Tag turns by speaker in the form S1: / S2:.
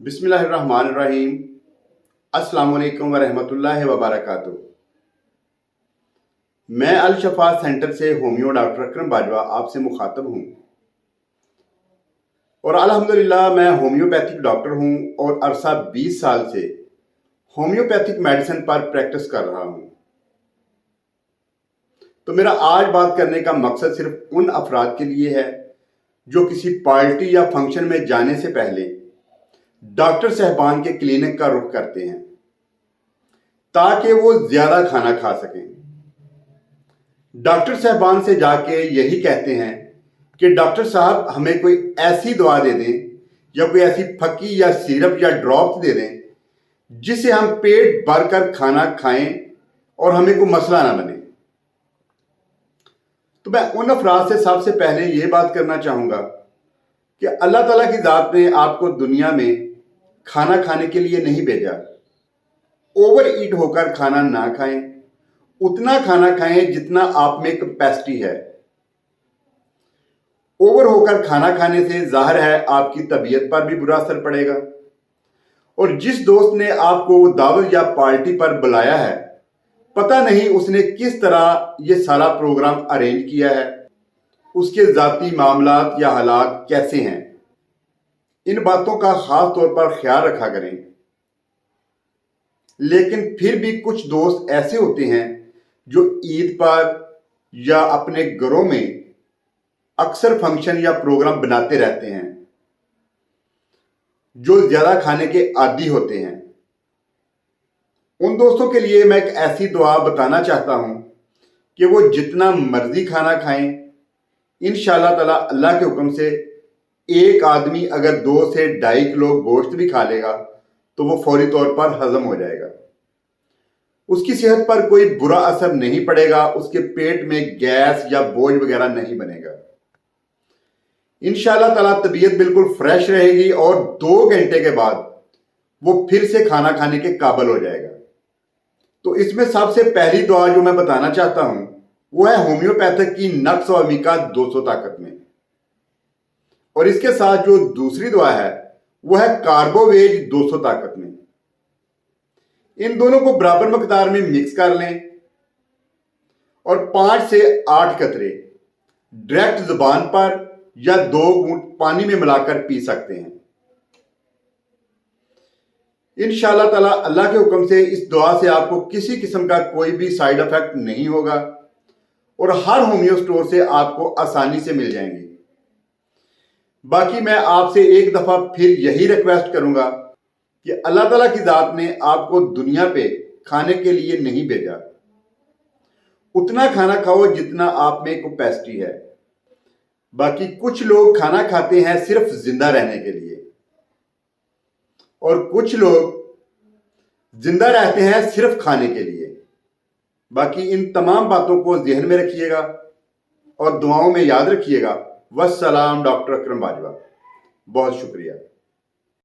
S1: बिस्मिल्लाहिर्रहमानिर्रहीम। अस्सलाम वालेकुम वरहमतुल्लाहि वबरकातुहू। मैं अल शफा सेंटर से होमियो डॉक्टर अकरम बाजवा आपसे मुखातब हूँ और अल्हम्दुलिल्लाह मैं होम्योपैथिक डॉक्टर हूँ और अरसा 20 साल से होम्योपैथिक मेडिसिन पर प्रैक्टिस कर रहा हूँ। तो मेरा आज बात करने का मकसद सिर्फ उन अफराद के लिए है जो किसी पार्टी या फंक्शन में जाने से पहले डॉक्टर साहबान के क्लिनिक का रुख करते हैं ताकि वो ज्यादा खाना खा सकें। डॉक्टर साहबान से जाके यही कहते हैं कि डॉक्टर साहब हमें कोई ऐसी दवा दे दें या कोई ऐसी फक्की या सिरप या ड्रॉप्स दे दें जिससे हम पेट भरकर खाना खाएं और हमें कोई मसला ना बने। तो मैं उन अफराद से सबसे पहले ये बात करना चाहूँगा कि अल्लाह ताला की ज़ात ने आपको दुनिया में खाना खाने के लिए नहीं भेजा। ओवर ईट होकर खाना ना खाएं, उतना खाना खाएं जितना आप में कैपेसिटी है। ओवर होकर खाना खाने से जाहिर है आपकी तबीयत पर भी बुरा असर पड़ेगा और जिस दोस्त ने आपको दावत या पार्टी पर बुलाया है पता नहीं उसने किस तरह ये सारा प्रोग्राम अरेंज किया है, उसके जाती मामलात या हालात कैसे हैं। इन बातों का खास तौर पर ख्याल रखा करें। लेकिन फिर भी कुछ दोस्त ऐसे होते हैं जो ईद पर या अपने घरों में अक्सर फंक्शन या प्रोग्राम बनाते रहते हैं, जो ज्यादा खाने के आदी होते हैं। उन दोस्तों के लिए मैं एक ऐसी दुआ बताना चाहता हूं कि वो जितना मर्जी खाना खाएं, इंशाअल्लाह ताला अल्लाह के हुक्म से एक आदमी अगर 2 से 2.5 किलो गोश्त भी खा लेगा तो वो फौरी तौर पर हजम हो जाएगा। उसकी सेहत पर कोई बुरा असर नहीं पड़ेगा, उसके पेट में गैस या बोझ वगैरह नहीं बनेगा। इंशाअल्लाह ताला तबीयत बिल्कुल फ्रेश रहेगी और 2 घंटे के बाद वो फिर से खाना खाने के काबिल हो जाएगा। तो इसमें सबसे पहली दुआ जो मैं बताना चाहता हूं वो है होम्योपैथिक की नक्स और अमीका 200 ताकत में, और इसके साथ जो दूसरी दुआ है वो है कार्बोवेज 200 ताकत में। इन दोनों को बराबर मकदार में मिक्स कर लें और 5 से 8 कतरे डायरेक्ट जुबान पर या 2 घूंट पानी में मिलाकर पी सकते हैं। इंशाअल्लाह ताला अल्लाह के हुक्म से इस दुआ से आपको किसी किस्म का कोई भी साइड इफेक्ट नहीं होगा और हर होम्यो स्टोर से आपको आसानी से मिल जाएंगे। बाकी मैं आपसे एक दफा फिर यही रिक्वेस्ट करूंगा कि अल्लाह ताला की जात ने आपको दुनिया पे खाने के लिए नहीं भेजा। उतना खाना खाओ जितना आप में कैपेसिटी है। बाकी कुछ लोग खाना खाते हैं सिर्फ जिंदा रहने के लिए और कुछ लोग जिंदा रहते हैं सिर्फ खाने के लिए। बाकी इन तमाम बातों को ज़हन में रखिएगा और दुआओं में याद रखिएगा। वस्सलाम, डॉक्टर अकरम बाजवा। बहुत शुक्रिया।